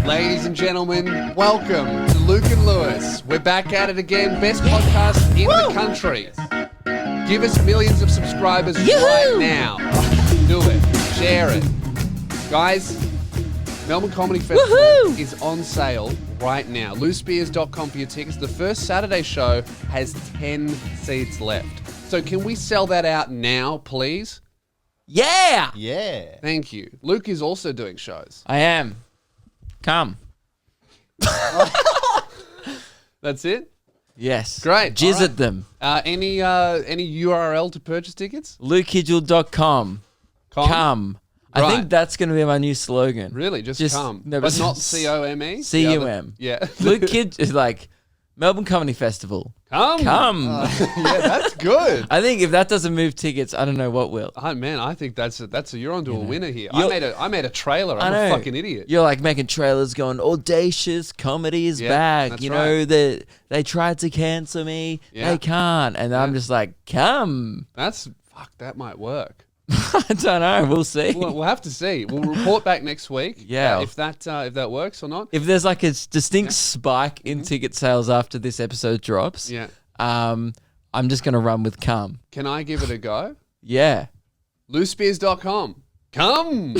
Ladies and gentlemen, welcome to Luke and Lewis. We're back at it again. Best podcast in the country. Give us millions of subscribers right now. Do it. Share it. Guys, Melbourne Comedy Festival is on sale right now. loosebeers.com for your tickets. The first Saturday show has 10 seats left. So can we sell that out now, please? Yeah. Yeah. Thank you. Luke is also doing shows. I am. Come. That's it? Yes. Great. Jizz All right. at them. Any URL to purchase tickets? LukeHidgel.com. Come. I Right. think that's going to be my new slogan. Really? Just come. No, but not C-O-M-E? C-U-M. Yeah. Luke Kidgel is like Melbourne Comedy Festival. Come. Yeah, that's good. I think if that doesn't move tickets, I don't know what will. Oh, man, I think you're onto a winner here. You're- I made a trailer. I I'm know. a fucking idiot. You're like making trailers going, audacious comedy is Yeah, back. that's You know, right. they tried to cancel me. Yeah. They can't. And I'm just like, come. That might work. I don't know. We'll see. We'll have to see. We'll report back next week. Yeah. If that works or not. If there's like a distinct spike in ticket sales after this episode drops, Yeah. I'm just going to run with come. Can I give it a go? Yeah. loosebeers.com. Come.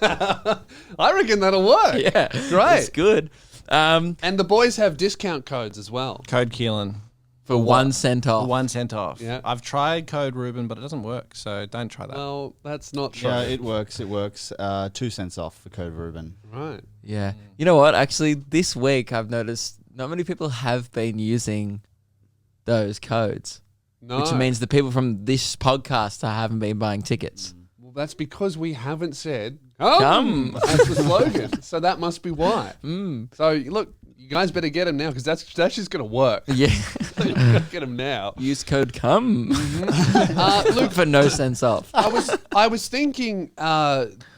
I reckon that'll work. Yeah. Great. It's good. And the boys have discount codes as well. Code Keelan. For 1 cent off. 1 cent off. Yeah. I've tried Code Ruben, but it doesn't work, so don't try that. Well, that's not true. Yeah, it works. It works. 2 cents off for Code Ruben. Right. Yeah. You know what? Actually, this week I've noticed not many people have been using those codes, No. which means the people from this podcast haven't been buying tickets. Well, that's because we haven't said Come. That's the slogan. So that must be why. Mm. So look, you guys better get them now because that's just going to work. Yeah. You gotta get them now. Use code COME Look, for no cents off. I was thinking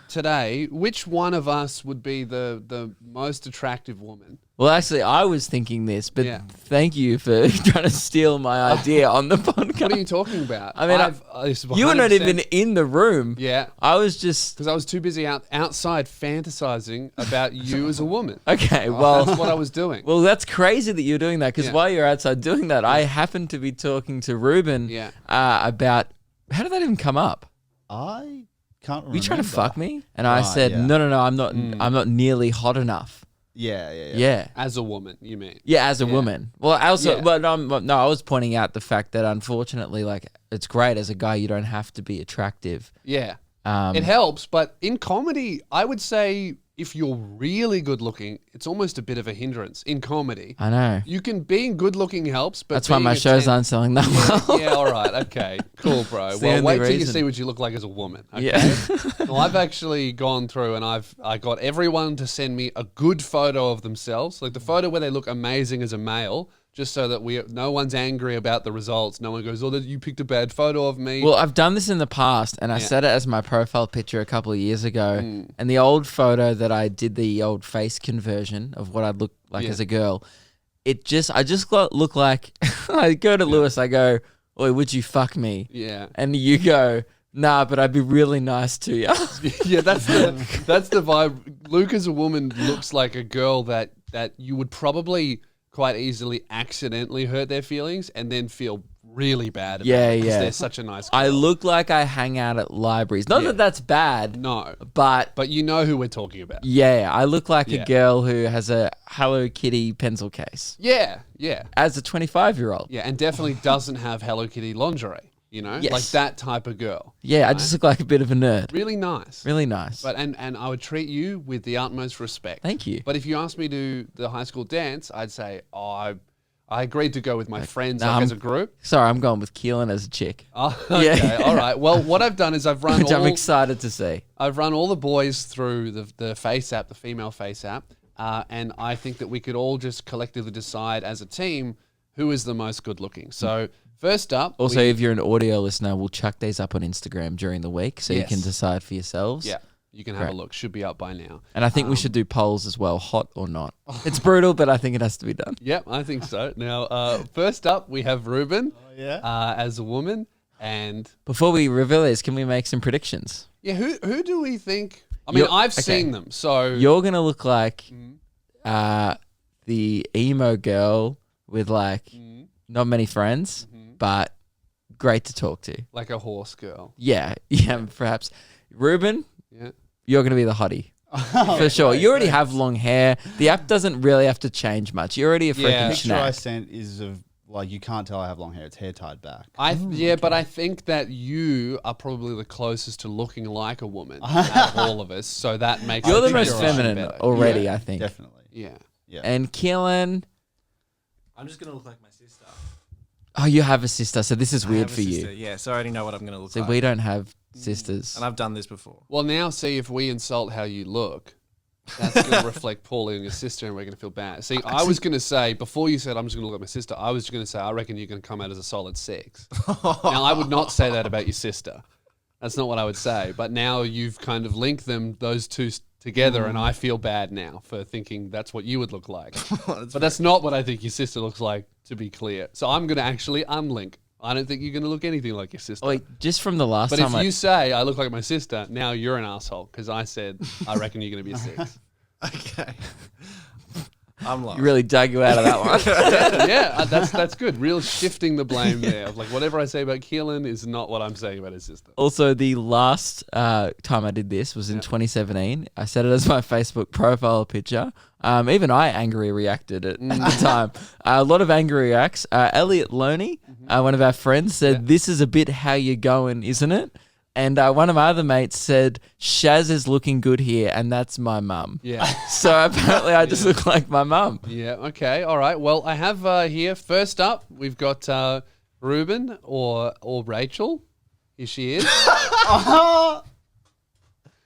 today, which one of us would be the most attractive woman? Well, actually, I was thinking this, but Yeah. thank you for trying to steal my idea on the podcast. What are you talking about? I mean, this is you were not 100%. even in the room. Yeah. I was just... Because I was too busy outside fantasizing about you as a woman. Okay, well... That's what I was doing. Well, that's crazy that you're doing that because Yeah. while you're outside doing that, I happened to be talking to Ruben Yeah. about... How did that even come up? I can't remember. Were you trying to fuck me? And I Right, said, yeah. no, I'm not nearly hot enough. Yeah. Yeah. As a woman, you mean? Yeah, as a woman. Well, I also, Yeah. but no, I was pointing out the fact that unfortunately, like, it's great as a guy, you don't have to be attractive. Yeah. Um, It helps, but in comedy, I would say if you're really good looking, it's almost a bit of a hindrance in comedy. I know. Being good looking helps, but That's why being my a shows 10 aren't selling that well. Yeah, all right, okay, cool, bro. It's the Well, only wait till you reason. see what you look like as a woman. Okay? Yeah. Well, I've actually gone through and I got everyone to send me a good photo of themselves, like the photo where they look amazing as a male, just so that no one's angry about the results. No one goes, "Oh, you picked a bad photo of me." Well, I've done this in the past, and I Yeah. set it as my profile picture a couple of years ago. And the old photo that I did the old face conversion of what I'd look like Yeah. as a girl, I just look like I go to Lewis, I go, "Oi, would you fuck me?" yeah. And you go, "Nah, but I'd be really nice to you." Yeah, that's the vibe. Luke as a woman looks like a girl that you would probably quite easily accidentally hurt their feelings and then feel really bad about Yeah, it 'cause yeah. they're such a nice girl. I look like I hang out at libraries. Not Yeah. that that's bad, No, but but you know who we're talking about. yeah, I look like Yeah. a girl who has a Hello Kitty pencil case Yeah, yeah. as a 25-year-old. Yeah, and definitely doesn't have Hello Kitty lingerie, you know? Yes. Like that type of girl. Yeah, I just look like a bit of a nerd. Really nice. Really nice. But and I would treat you with the utmost respect. Thank you. But if you asked me to do the high school dance, I'd say, I agreed to go with my friends nah, like, as a I'm- group. Sorry, I'm going with Keelan as a chick. Oh, okay, Yeah. all right. Well, what I've done is I've run Which I'm all excited to see. the boys through the Face app, the female Face app, and I think that we could all just collectively decide as a team who is the most good looking. So first up, Also, if you're an audio listener, we'll chuck these up on Instagram during the week so you Yes. can decide for yourselves. yeah, you can have Great. a look. Should be up by now. And I think we should do polls as well, hot or not. It's brutal, but I think it has to be done. Yep, I think so. Now, first up, we have Ruben yeah. as a woman, and Before we reveal this, can we make some predictions? yeah, who do we think I mean, I've seen them, so You're gonna look like the emo girl with like not many friends, but great to talk to. like a horse girl. Yeah, perhaps. Ruben, Yeah. you're gonna be the hottie. For sure. You already have long hair. The app doesn't really have to change much. You're already a freaking Yeah. The picture I snack. sent is of like you can't tell I have long hair. It's hair tied back. But I think that you are probably the closest to looking like a woman out of all of us, so that makes You're I the think most you're feminine better. already, Yeah. I think. Definitely. Yeah. Yeah. And Keelan, I'm just gonna look like my sister. oh, you have a sister, so this is I weird have a for sister, you. Yeah, so I already know what I'm gonna look So like. we don't have sisters. And I've done this before. Well, now see if we insult how you look. That's going to reflect poorly on your sister, and we're going to feel bad. See, I was going to say before you said I'm just going to look at my sister. I was going to say I reckon you're going to come out as a solid 6. Now I would not say that about your sister. That's not what I would say. But now you've kind of linked those two together, and I feel bad now for thinking that's what you would look like. But that's not what I think your sister looks like. To be clear, so I'm going to actually unlink. I don't think you're going to look anything like your sister. Oh, wait, just from the last But time if you say I look like my sister, now you're an asshole because I said I reckon you're going to be a 6. Okay. I'm lost. you really dug you out of that one. yeah, that's good. Real shifting the blame there. Of like whatever I say about Keelan is not what I'm saying about his sister. Also, the last time I did this was in 2017. I set it as my Facebook profile picture. Even I angry reacted at the time. A lot of angry reacts. Elliot Loney, one of our friends, said, "This is a bit how you going, isn't it?" And one of my other mates said, "Shaz is looking good here, and that's my mum." Yeah. So apparently I just look like my mum. Yeah. Okay. All right. Well, I have here first up. We've got Ruben or Rachel. Here she is.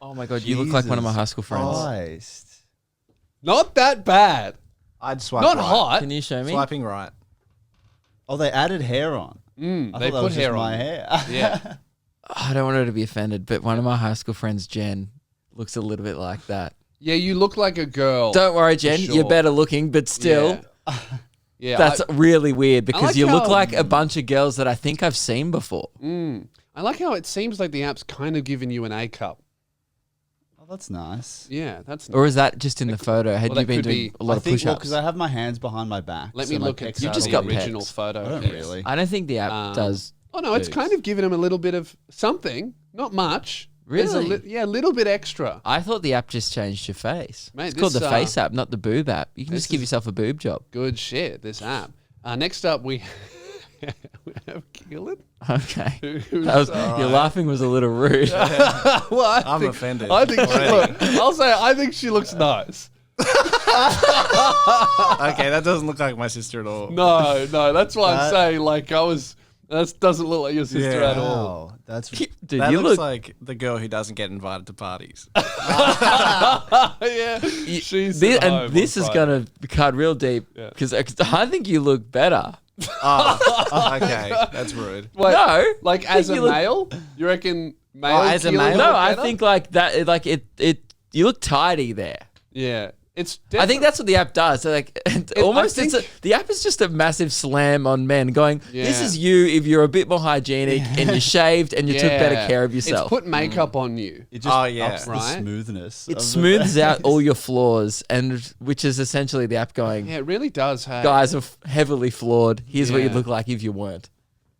Oh my God, you look like one of my high school friends. Christ. Not that bad. I'd swipe Not right. hot. Can you show me? Swiping right. Oh, they added hair on. I They thought that put was hair just my on. hair. Yeah. I don't want her to be offended, but one of my high school friends, Jen, looks a little bit like that. Yeah. You look like a girl. Don't worry, Jen, sure. you're better looking, but still, Yeah. Yeah. that's really weird because like you look how- like a bunch of girls that I think I've seen before. I like how it seems like the app's kind of giving you an A cup. Oh, that's nice. Yeah. That's. Or is that just in the photo? Had well, you that been could doing be- a lot I of think push-ups? because I have my hands behind my back. Let so me my look at pecs You've are just the got original pecs. photo. I don't Yes. really. I don't think the app does. Oh no, it's kind of giving him a little bit of something, not much. There's a Really? a little bit extra. I thought the app just changed your face. Mate, It's called this, the face app, not the boob app. You can this just give is- yourself a boob job. Good shit, this app. Next up, we have Keelan. Okay. who's, That was, your laughing was a little rude. well, I'm offended. I think already. I'll say I think she looks nice. Okay, that doesn't look like my sister at all. No, that's why I'm saying like that doesn't look like your sister Yeah. at all. Wow, that's Dude, That you looks look like the girl who doesn't get invited to parties. Yeah, she's This, at home and this on is Friday. going to cut real deep Yeah. because I think you look better. Oh, okay, that's rude. Wait, No, like I as think a you look- male, you reckon male? as a Keelan male? would No, look I better? think like that. Like it. You look tidy there. Yeah, it's. I think that's what the app does. So like, almost I think- the app is just a massive slam on men, going, "This Yeah. is you if you're a bit more hygienic and you're shaved and you took better care of yourself." It's put makeup on you. it just Oh, yeah. ups the Right? smoothness. It of the smooths face. out all your flaws, and which is essentially the app going, Yeah, it really does. Hey, "Guys are heavily flawed. Here's what you'd Yeah. look like if you weren't."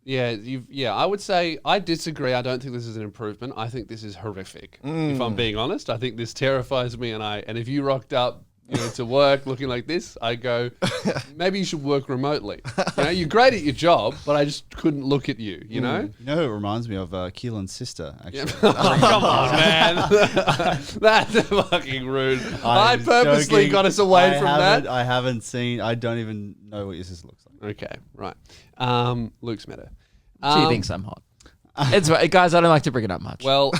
Yeah, I would say I disagree. I don't think this is an improvement. I think this is horrific. If I'm being honest, I think this terrifies me. And if you rocked up, to work looking like this, I go, maybe you should work remotely. You're great at your job, but I just couldn't look at you. You know. You know who it reminds me of? Keelan's sister, actually. Come on, man. That's fucking rude. I I'm purposely joking. got us away from that. I haven't seen. I don't even know what your sister looks like. Okay, right. Luke's met her. She thinks I'm hot. It's right, guys. I don't like to bring it up much. Well,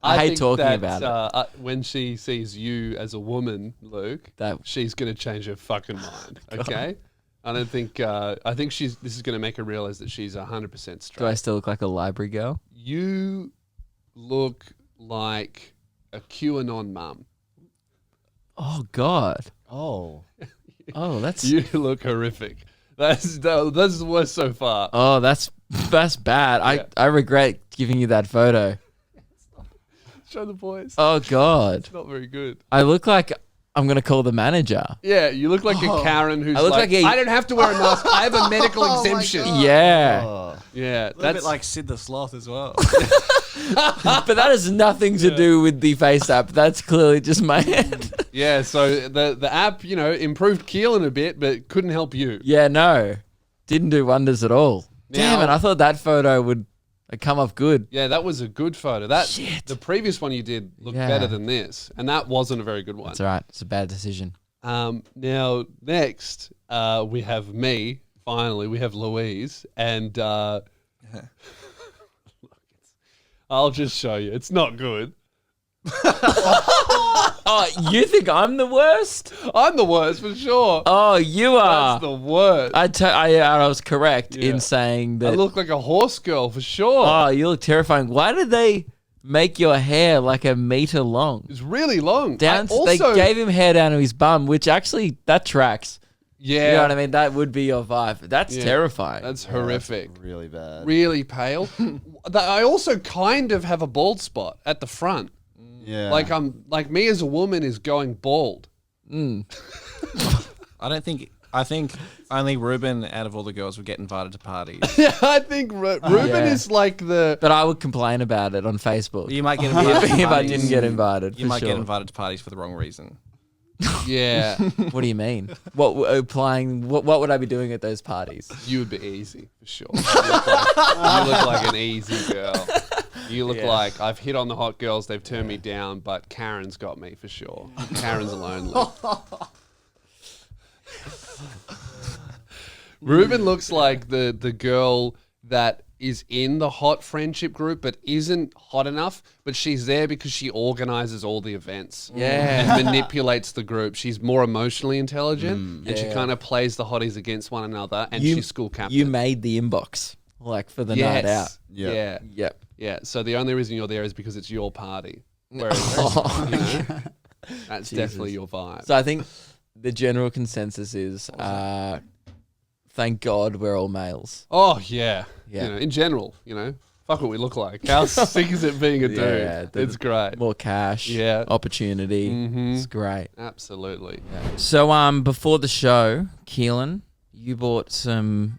I hate think talking that, about it. when she sees you as a woman, Luke, That- she's going to change her fucking mind. Okay. I don't think. I think this is going to make her realize that she's 100% straight. Do I still look like a library girl? You look like a QAnon mum. Oh God. Oh, Oh, that's You look horrific. That's the worst so far. oh, that's bad. Yeah. I regret giving you that photo. Show the boys. Oh God, It's not very good. I look like I'm gonna call the manager. Yeah, you look like a Karen who's I look like, like a- I don't have to wear a mask. I have a medical exemption. Yeah, Oh. Yeah, A little that's bit like Sid the Sloth as well. but that has nothing to do with the face app. That's clearly just my head. yeah. So the app, improved Keelan a bit, but couldn't help you. Yeah, no, didn't do wonders at all. Damn Now- it! I thought that photo would come off good. Yeah, that was a good photo. That Shit. the previous one you did looked Yeah. better than this, and that wasn't a very good one. That's all right. It's a bad decision. Now next, we have me. Finally, we have Louise, and I'll just show you. It's not good. Oh, you think I'm the worst? I'm the worst for sure. Oh, you are. That's the worst. I was correct Yeah. in saying I that. look like a horse girl for sure. Oh, you look terrifying. Why did they make your hair like a meter long? It's really long. Down, I also, they gave him hair down to his bum, which actually that tracks. yeah, You know what I mean? That would be your vibe. That's Yeah. terrifying. That's horrific. Really bad. Really pale. I also kind of have a bald spot at the front. Yeah. Like me as a woman is going bald. I think only Ruben out of all the girls would get invited to parties. Yeah, I think Ruben Yeah. is like the. But I would complain about it on Facebook You might get invited to if I parties. didn't get invited. You for might sure. get invited to parties for the wrong reason. Yeah, What do you mean? What applying? What would I be doing at those parties? you would be easy for sure. You look like an easy girl. You look like I've hit on the hot girls. They've turned me down, but Karen's got me for sure. Karen's lonely. Ruben looks like the girl that is in the hot friendship group, but isn't hot enough. But she's there because she organizes all the events. Yeah. And manipulates the group. She's more emotionally intelligent, and she kind of plays the hotties against one another. And she's school captain. You made the inbox like for the night out. Yeah. Yeah. Yep. Yeah. So the only reason you're there is because it's your party. Whereas, that's definitely your vibe. So I think the general consensus is, thank God we're all males. Oh yeah. Yeah. In general, fuck what we look like. How sick is it being a dude? Yeah, It's great. More cash, Yeah. opportunity. Mhm. It's great. Absolutely. So before the show, Keelan, you bought some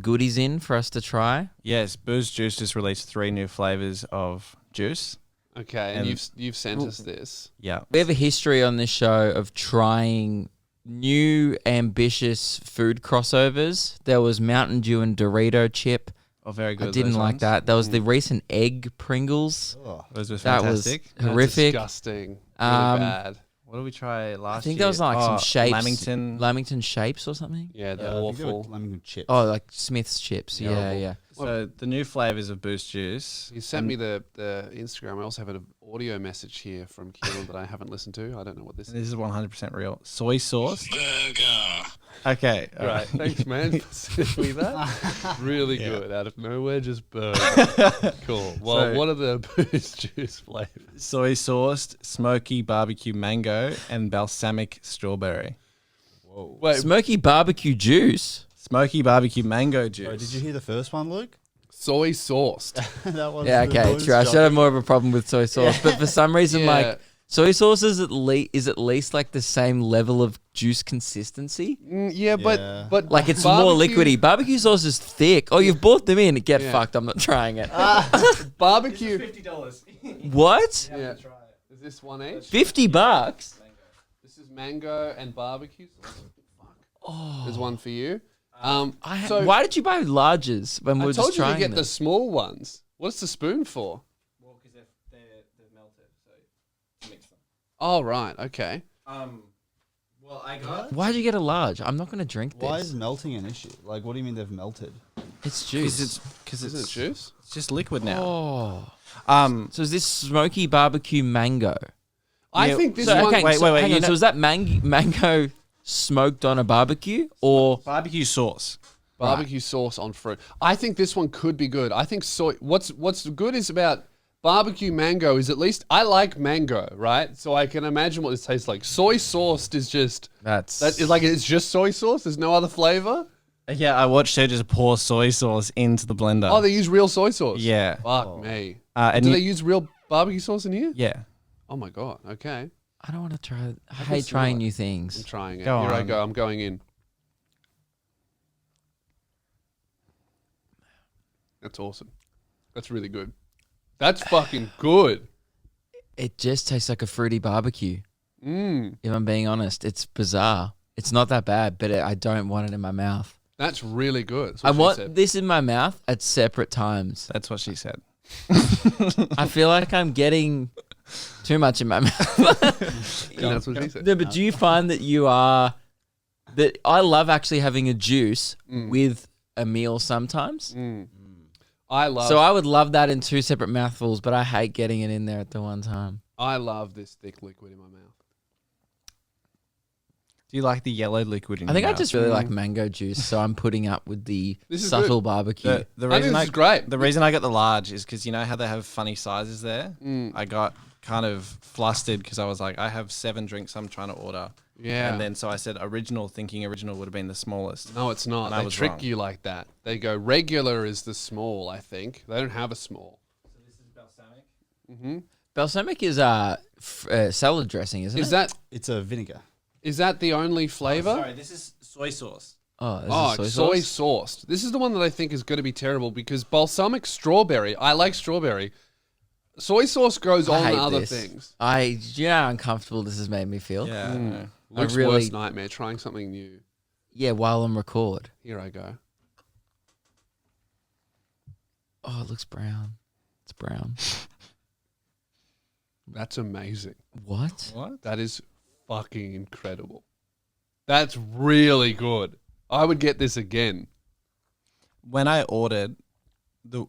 goodies in for us to try. Yes, Booze Juice just released 3 new flavors of juice. Okay, and you've sent us this. Yeah. We have a history on this show of trying new ambitious food crossovers. There was Mountain Dew and Dorito chip. Oh, very good. I didn't those like ones. that. There was the recent egg Pringles. Oh. Those were That fantastic. was horrific. That's disgusting. Really Um, bad. What did we try last year? I think there was like some shapes. Lamington. Shapes or something. Yeah, they're I think they were awful. lemon chips. Oh, like Smith's chips. Yeah, Terrible. yeah. So the new flavors of Boost Juice. He sent me the Instagram. I also have an audio message here from Keelan that I haven't listened to. I don't know what this And is. this is 100% real. Soy sauce. Okay. all Right, thanks, man, for sending me that. Really good. Out of nowhere, just burn. Cool. Well, So- what are the Boost Juice flavors? Soy sauced, smoky barbecue mango, and balsamic strawberry. Wait, Smoky barbecue juice. Smoky barbecue mango juice. Oh, did you hear the first one, Luke? soy sauced. That was Yeah, the okay, most true. I should shocking. have more of a problem with soy sauce, but for some reason, Yeah. like soy sauce is at least like the same level of juice consistency. Yeah, Yeah. but Like it's more liquidy. Barbecue sauce is thick. Oh, you've bought them in. Get Yeah. fucked. I'm not trying it. Barbecue. $50. What? Yeah. Is this one each? $50? This is mango and barbecue sauce. Fuck. Oh. There's one for you. Why did you buy larges when we I were told just you to trying get them? the small ones. What's the spoon for? Well, because they're melted, so to mix them. Oh, right. Okay. Well, I got. Why'd you get a large? I'm not going to drink this. Why is melting an issue? Like, what do you mean they've melted? It's juice. Because Isn't it juice? It's just liquid now. Oh. So is this smoky barbecue mango? I Yeah, think this So, one. okay, wait, so wait, hang you on. know- So is that mango smoked on a barbecue or Barbecue sauce. Barbecue sauce on fruit. I think this one could be good. I think soy. What's good is about barbecue mango is at least I like mango, right? So I can imagine what this tastes like. Soy sauced is just that's that is like it's just soy sauce. There's no other flavor. Yeah, I watched her just pour soy sauce into the blender. Oh, they use real soy sauce. Yeah. Fuck me. And Do you- they use real barbecue sauce in here? Yeah. Oh my god. Okay. I don't want to try. I can hate smell trying it. new I'm things. trying it. Go Here I on. go. I'm going in. That's awesome. That's really good. That's fucking good. It just tastes like a fruity barbecue. Mm. If I'm being honest, it's bizarre. It's not that bad, but I don't want it in my mouth. That's really good. That's I what she want said. this in my mouth at separate times. That's what she said. I feel like I'm getting too much in my mouth. And that's what she said. No, but do you find that that I love actually having a juice with a meal sometimes? I love. So I would love that in two separate mouthfuls, but I hate getting it in there at the one time. I love this thick liquid in my mouth. Do you like the yellow liquid in I think your I mouth? just really like mango juice, so I'm putting up with the This is subtle barbecue. The I think reason this is great. The reason I got the large is because you know how they have funny sizes there. I got kind of flustered because I was like, I have 7 drinks I'm trying to order. Yeah. And then so I said original, thinking original would have been the smallest. No, it's not. And I They was trick wrong. you like that. They go regular is the small. I think they don't have a small. So this is balsamic. Balsamic is salad dressing, isn't Is it? It's a vinegar. that the only flavor? Sorry, this is soy sauce. Oh, Oh, this is soy sauce? sauced. This is the one that I think is going to be terrible because balsamic strawberry. I like strawberry. Soy sauce goes I on hate other this. things. Do you know how uncomfortable this has made me feel? Yeah. I know. Luke's really- worst nightmare, trying something new. Yeah, while I'm record. Here I go. Oh, it looks brown. It's brown. That's amazing. What? What? That is fucking incredible. That's really good. I would get this again. When I ordered, the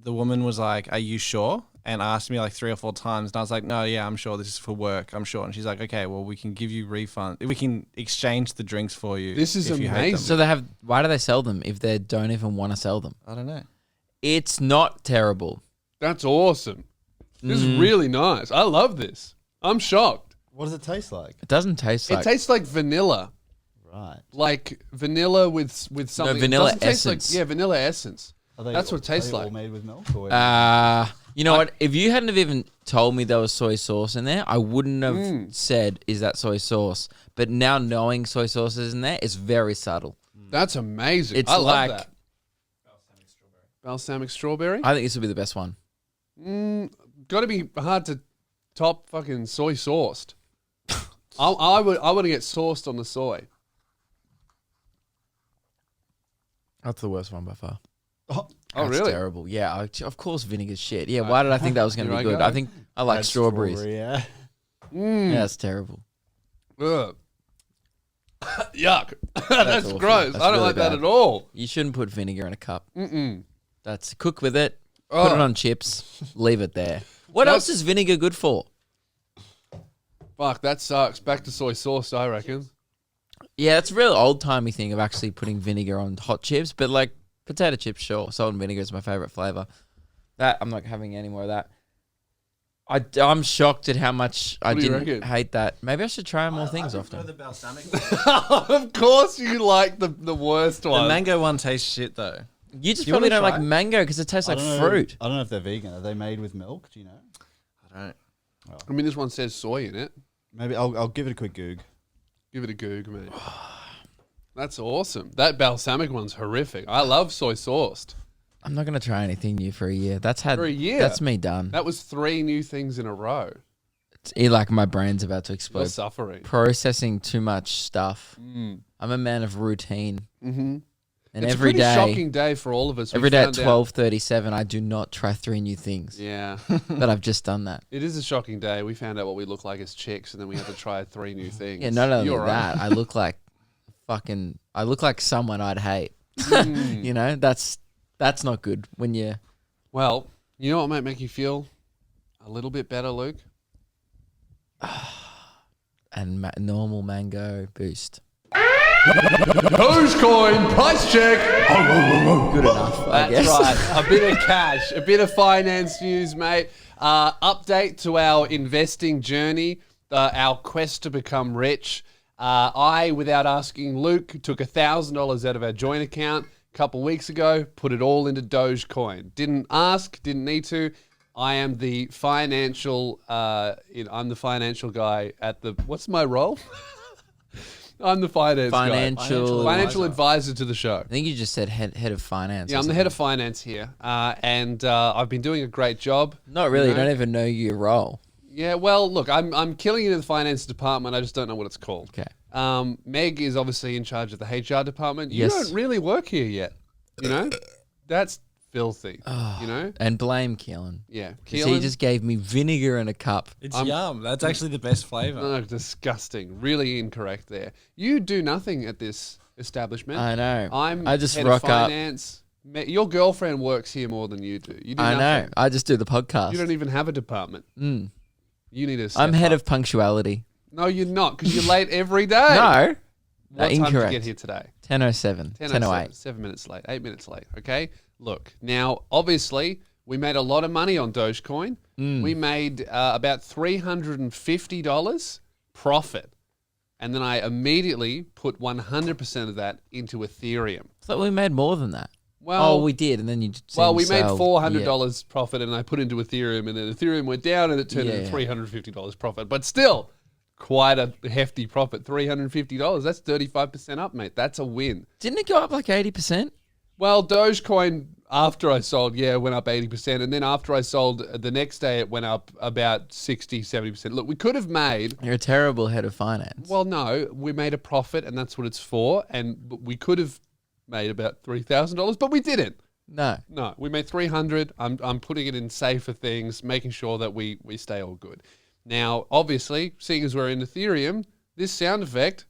woman was like, "Are you sure?" And asked me like 3 or 4 times, and I was like, "No, yeah, I'm sure. This is for work. I'm sure." And she's like, "Okay, well, we can give you refund. We can exchange the drinks for you. This is if you hate them." amazing. So they have. Why do they sell them if they don't even want to sell them? I don't know. It's not terrible. That's awesome. This is really nice. I love this. I'm shocked. What does it taste like? It doesn't taste like. It tastes like vanilla. Right. Like vanilla with something. vanilla It doesn't taste essence. Like, yeah, vanilla essence. That's what it tastes like. All made with milk. Or You know what? If you hadn't have even told me there was soy sauce in there, I wouldn't have said, "Is that soy sauce?" But now knowing soy sauce is in there, it's very subtle. That's amazing. It's I love like- that. Balsamic strawberry. I think this would be the best one. Got to be hard to top fucking soy sauced. I would get sauced on the soy. That's the worst one by far. Oh, That's really? terrible. Yeah, of course vinegar's shit. Yeah, why did I think that was going to Here be I good? go. I think I like Add strawberries. strawberry, yeah. Yeah, that's terrible. Ugh. Yuck. That's awful. gross. That's I don't really like that bad. at all. You shouldn't put vinegar in a cup. Mm-mm. That's cook with it. Oh. Put it on chips. Leave it there. What else is vinegar good for? Fuck, that sucks. Back to soy sauce, I reckon. Yeah, it's a real old timey thing of actually putting vinegar on hot chips, but like potato chips, sure. Salt and vinegar is my favorite flavor. That I'm not having any more of that. I'm shocked at how much I What do you didn't reckon? hate that. Maybe I should try more things often. The balsamic. Of course you like the worst The one. mango one tastes shit though. You just You probably wanna don't like try? mango because it tastes like I don't fruit. know, I don't know if they're vegan. Are they made with milk? Do you know? I don't. I mean, this one says soy in it. Maybe I'll give it a quick goog. Give it a goog, mate. That's awesome. That balsamic one's horrific. I love soy sauced. I'm not gonna try anything new for a year. That's had For a year? That's me done. That was 3 new things in a row. It's like my brain's about to You're explode. suffering. Processing too much stuff. I'm a man of routine. Mm-hmm. And It's every a pretty day, shocking day for all of us. We every day at found out- 12:37, I do not try 3 new things. Yeah. But I've just done that. It is a shocking day. We found out what we look like as chicks, and then we had to try 3 new things. Yeah, not only You're right. that, I look like someone I'd hate. You know, that's not good when you. Well, you know what might make you feel a little bit better, Luke? And normal mango boost. Dogecoin price check. Good enough, I That's guess. right. A bit of cash, a bit of finance news, mate. Update to our investing journey, our quest to become rich. I, without asking Luke, took $1,000 out of our joint account a couple weeks ago, put it all into Dogecoin. Didn't ask, didn't need to. I am the financial. I'm the financial guy at the. What's my role? I'm the finance guy. Financial advisor to the show. I think you just said head of finance. Yeah, I'm the head of finance here, and I've been doing a great job. Not really. You You know? don't even know your role. Yeah, well, look, I'm killing it in the finance department. I just don't know what it's called. Okay. Meg is obviously in charge of the HR department. You Yes. don't really work here yet. You know, that's filthy. You know, And blame Keelan. yeah. 'Cause he just gave me vinegar in a cup. It's yum. That's actually the best flavor. no, disgusting. Really incorrect there. You do nothing at this establishment. I know. I just head rock of up. finance. Your girlfriend works here more than you do. You do I know. nothing. I just do the podcast. You don't even have a department. Mm. You need to. I'm step head up. of punctuality. No, you're not, because you're late every day. No. What time did you incorrect. get here today? 10:07. 10:08. 7 minutes late. 8 minutes late. Okay. Look, now obviously we made a lot of money on Dogecoin. We made about $350 profit, and then I immediately put 100% of that into Ethereum. So we made more than that. Well, we did, and then you. we made sell- $400 profit, and I put into Ethereum, and then Ethereum went down, and it turned into $350 profit. But still, quite a hefty profit. $350. That's 35% up, mate. That's a win. Didn't it go up like 80%? Well, Dogecoin, after I sold, went up 80%. And then after I sold, the next day it went up about 60, 70%. Look, we could have made, You're a terrible head of finance. well, no, we made a profit, and that's what it's for. And we could have made about $3,000, but we didn't. No. No, we made 300. I'm putting it in safer things, making sure that we stay all good. Now, obviously, seeing as we're in Ethereum, this sound effect,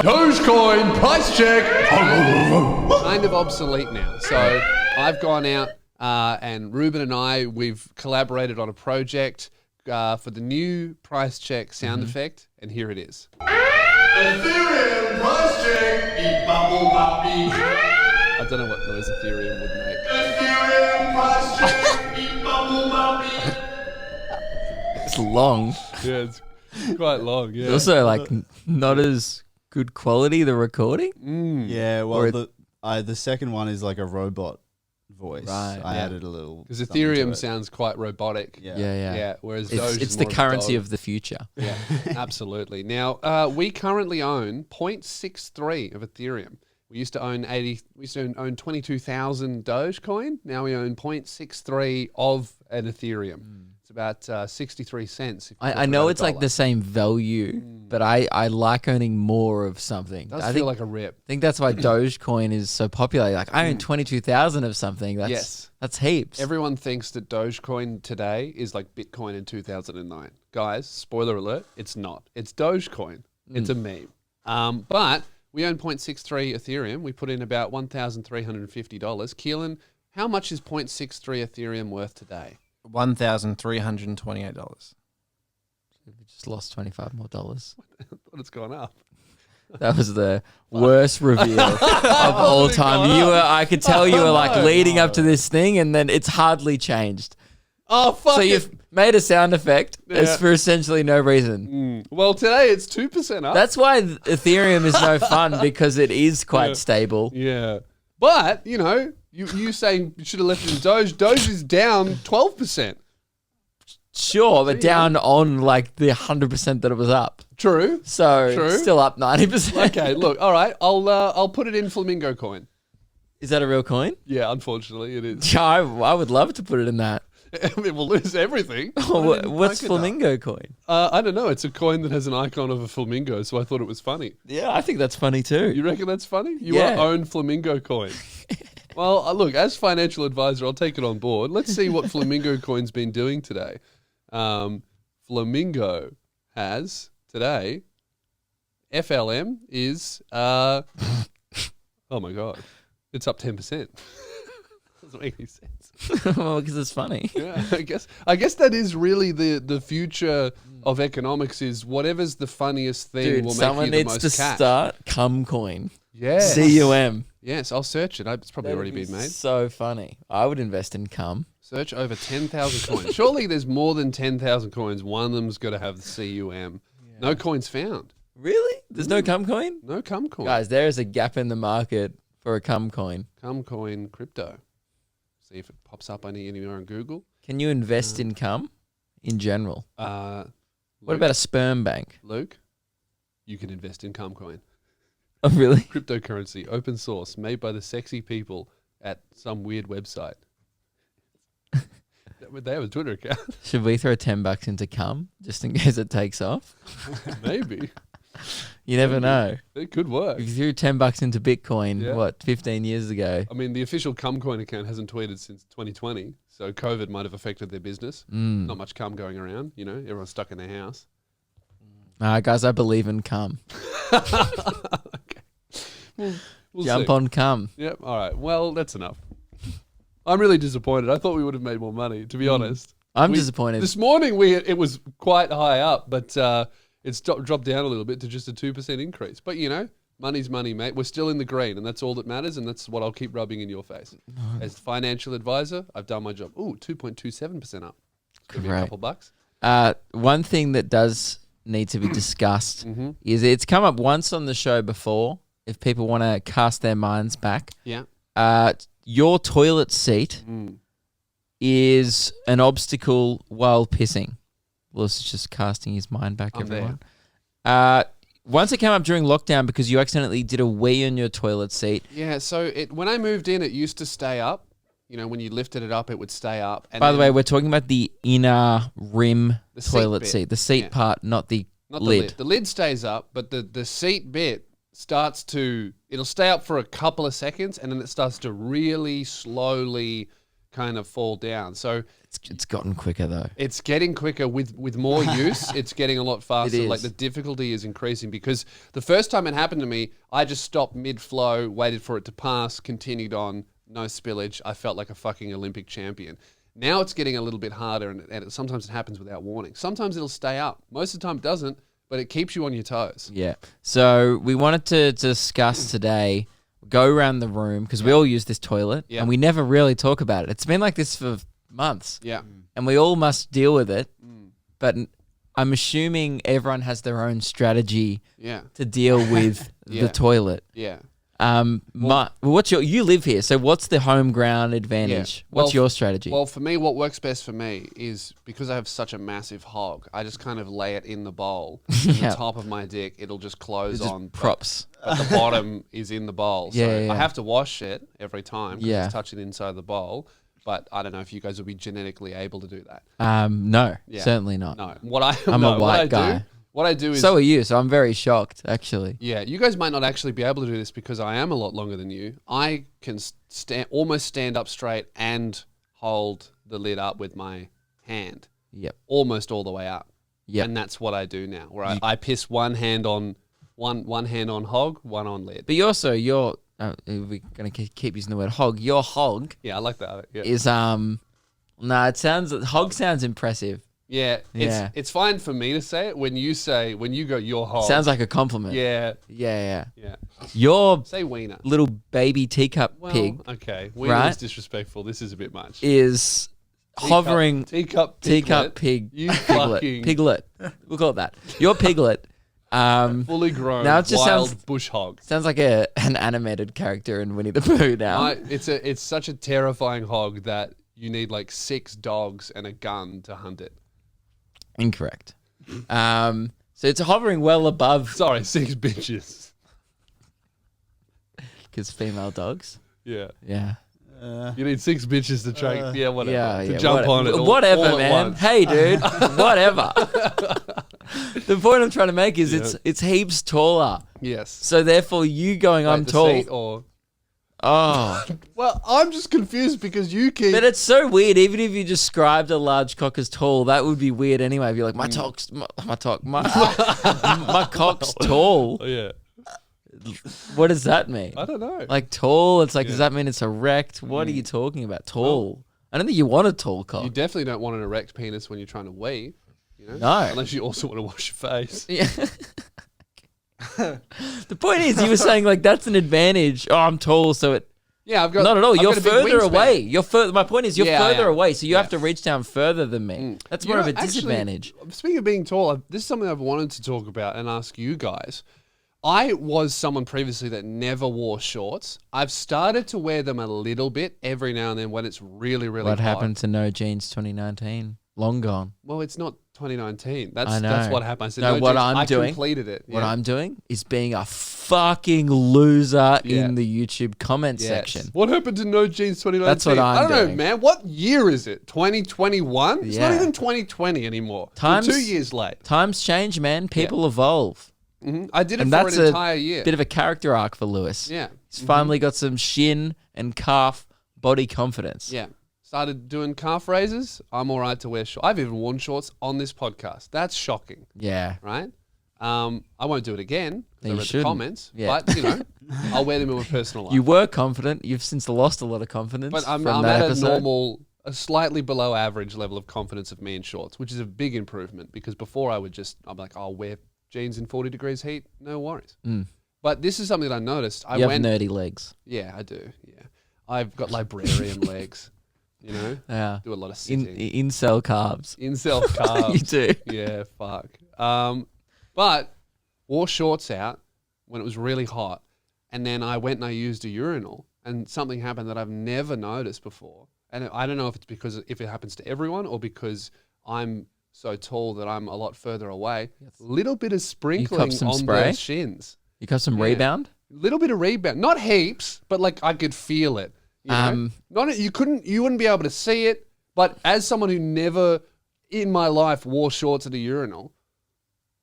Dogecoin price check, kind of obsolete now. So I've gone out and Ruben and I, we've collaborated on a project for the new price check sound effect, and here it is. Ethereum price check, beep, bubble, bop, beep. I don't know what noise Ethereum would make. Ethereum price check, beep, bubble, bop, beep. It's long. Yeah, it's quite long. Yeah. Also, like, not as good quality, the recording. Yeah, Or well, the second one is like a robot voice. Right, I yeah. added a little. Because something to Ethereum it. sounds quite robotic. Yeah. Yeah. Whereas It's, Doge it's is the more currency Doge. of the future. Yeah, absolutely. Now, we currently own 0.63 of Ethereum. We used to own 22,000 Dogecoin. Now we own 0.63 of an Ethereum. It's about 63 cents. If you I flip it know at it's like $1. the same value, but I like owning more of something. Does I feel think, like a rip. think that's why Dogecoin is so popular. Like, I own 22,000 of something. That's, Yes. That's heaps. Everyone thinks that Dogecoin today is like Bitcoin in 2009. Guys, spoiler alert, it's not. It's Dogecoin. It's a meme. But we own 0.63 Ethereum. We put in about $1,350. Keelan, how much is 0.63 Ethereum worth today? $1,328. We just lost $25 more. I thought it's gone up. That was the worst reveal of all time. I could tell you were like leading up to this thing, and then it's hardly changed. Oh, fuck So it. you've made a sound effect. It's Yeah. for essentially no reason. Well, today it's 2% up. That's why Ethereum is no fun, because it is quite stable. Yeah. But, you saying you should have left it in Doge. Doge is down 12%. Sure, but down on like the 100% that it was up. True. So True. it's still up 90%. Okay, look, all right. I'll put it in Flamingo coin. Is that a real coin? Yeah, unfortunately it is. Yeah, I would love to put it in that. It will lose everything. What's polka dot. flamingo coin? I don't know. It's a coin that has an icon of a flamingo, so I thought it was funny. Yeah, I think that's funny too. You reckon that's funny? You Yeah. own Flamingo coin. Well, look, as financial advisor, I'll take it on board. Let's see what Flamingo coin's been doing today. Flamingo has today, FLM is, oh my God, it's up 10%. Doesn't make any sense. Well, because it's funny. Yeah, I guess that is really the future of economics, is whatever's the funniest thing Dude, will make someone you the needs most to cash. start Cum Coin. Yes. CUM. Yes, I'll search it. It's probably already That'd been be made. So funny. I would invest in Cum. Search over 10,000 coins. Surely there's more than 10,000 coins. One of them's got to have the CUM. No coins found. Really? There's no Cum Coin? No cum coin. Guys, there is a gap in the market for a Cum Coin. Cum coin crypto. See if it pops up anywhere on Google. Can you invest in cum in general? Luke, What about a sperm bank? Luke? You can invest in Cumcoin. Oh, really? Cryptocurrency, open source, made by the sexy people at some weird website. They have a Twitter account. Should we throw $10 into cum just in case it takes off? Maybe. You never know. It could work. If you threw $10 into Bitcoin, Yeah. 15 years ago? I mean, the official Cumcoin account hasn't tweeted since 2020, so COVID might have affected their business. Not much cum going around, you know, everyone's stuck in their house. Guys, I believe in cum. We'll Jump see. on cum. Yep, all right. Well, that's enough. I'm really disappointed. I thought we would have made more money, to be honest. I'm disappointed. This morning it was quite high up, but it's dropped down a little bit to just a 2% increase. But, you know, money's money, mate. We're still in the green, and that's all that matters, and that's what I'll keep rubbing in your face. As financial advisor, I've done my job. Ooh, 2.27% up. Give me a Great. couple bucks. One thing that does need to be discussed is it's come up once on the show before. If people want to cast their minds back, Yeah. your toilet seat is an obstacle while pissing. Lewis is just casting his mind back, I'm everyone. Once it came up during lockdown because you accidentally did a wee on your toilet seat. Yeah, so when I moved in, it used to stay up. You know, when you lifted it up, it would stay up. And By the then way, we're talking about the inner rim The seat toilet bit. seat. The seat Yeah. part, not the not lid. the lid. The lid stays up, but the seat bit starts to, it'll stay up for a couple of seconds, and then it starts to really slowly kind of fall down. So It's gotten quicker though. it's getting quicker with more use. It's getting a lot faster. It is. Like the difficulty is increasing because the first time it happened to me, I just stopped mid-flow, waited for it to pass, continued on, no spillage. I felt like a fucking Olympic champion. Now it's getting a little bit harder, and sometimes it happens without warning. Sometimes it'll stay up. Most of the time it doesn't, but it keeps you on your toes. Yeah. So we wanted to discuss today, go around the room because we all use this toilet Yeah. and we never really talk about it. It's been like this for months Yeah. and we all must deal with it. But I'm assuming everyone has their own strategy Yeah. to deal with Yeah. the toilet. Yeah. You live here, so what's the home ground advantage? Well, What's your strategy? Well, for me, what works best for me is because I have such a massive hog, I just kind of lay it in the bowl. And Yeah. the top of my dick, it'll just close Just on. props. But the bottom is in the bowl. So Yeah, yeah. I have to wash it every time because Yeah. it's touching inside the bowl. But I don't know if you guys will be genetically able to do that. No, Yeah. certainly not. No. I'm a what white I do- guy. What I do is So are you, so I'm very shocked, actually. yeah, you guys might not actually be able to do this because I am a lot longer than you. I can almost stand up straight and hold the lid up with my hand, Yep. almost all the way up. Yep. And that's what I do now, where I piss one hand on hog, one on lid. But you're we're gonna keep using the word hog. Your hog Yeah, I like that. Yeah, is hog sounds impressive. yeah. Yeah. It's fine for me to say it when you go your hog. Sounds like a compliment. yeah, Yeah. yeah. Your Say wiener. little baby teacup Well, pig okay, wiener right? is disrespectful. This is a bit much. is hovering teacup teacup piglet. pig You piglet. fucking Piglet. We'll call it that. Your piglet fully grown Now it just wild sounds- bush hog. sounds like an animated character in Winnie the Pooh now. It's such a terrifying hog that you need like 6 dogs and a gun to hunt it. Incorrect. So it's hovering well above Sorry, 6 bitches. because female dogs. Yeah, Yeah. you need 6 bitches to track. Yeah, whatever. Yeah, to jump on it. Whatever, all at man. once. Hey, dude. Whatever. The point I'm trying to make is it's heaps taller. Yes. So therefore, you going, I'm Like the tall. seat or Oh, well, I'm just confused because you keep. but it's so weird. Even if you described a large cock as tall, that would be weird anyway. If you're like, my cock's tall. Oh, yeah, What does that mean? I don't know. Like tall? It's like, does that mean it's erect? What are you talking about? Tall? I don't think you want a tall cock. You definitely don't want an erect penis when you're trying to wee. You know? No. Unless you also want to wash your face. Yeah. The point is, you were saying like that's an advantage. Oh, I'm tall, so it. Yeah, I've got. Not at all. I've You're got a big further wingspan. away. You're further. My point is, you're Yeah, I further am. away, so you Yeah. have to reach down further than me. That's more of a Actually, disadvantage. Speaking of being tall, this is something I've wanted to talk about and ask you guys. I was someone previously that never wore shorts. I've started to wear them a little bit every now and then when it's really, really What hot. happened to No Jeans 2019? Long gone. Well, it's not 2019. I That's know. what happened. I said, No, no, what jeans. I'm I doing- completed it. What yeah. I'm doing is being a fucking loser Yeah. in the YouTube comment Yes. section. What happened to No Jeans 2019? That's what I I'm don't know, doing. man. What year is it? 2021? It's not Yeah. even 2020 anymore. Times- We're 2 years late. Times change, man. People evolve. I did it And for that's an a entire year. bit of a character arc for Lewis. Yeah. He's finally got some shin and calf body confidence. Yeah. Started doing calf raises. I'm all right to wear shorts. I've even worn shorts on this podcast. That's shocking, Yeah. right? I won't do it again because No, I you read the shouldn't. comments. Yeah. But, I'll wear them in my personal life. You were confident. You've since lost a lot of confidence. But I'm from that at episode. a slightly below average level of confidence of me in shorts, which is a big improvement because before I'm like, I'll wear jeans in 40 degrees heat, no worries. But this is something that I noticed. I You have went, nerdy legs. yeah, I do. Yeah, I've got librarian legs. Yeah. Do a lot of In sitting. incel carbs. Incel carbs. You do. Yeah, fuck. But wore shorts out when it was really hot, and then I went and I used a urinal, and something happened that I've never noticed before. And I don't know if it's because if it happens to everyone or because I'm so tall that I'm a lot further away. Little bit of sprinkling some on spray? those shins. You got some Yeah. rebound? Little bit of rebound, not heaps, but like I could feel it. You know? You wouldn't be able to see it. But as someone who never in my life wore shorts at a urinal,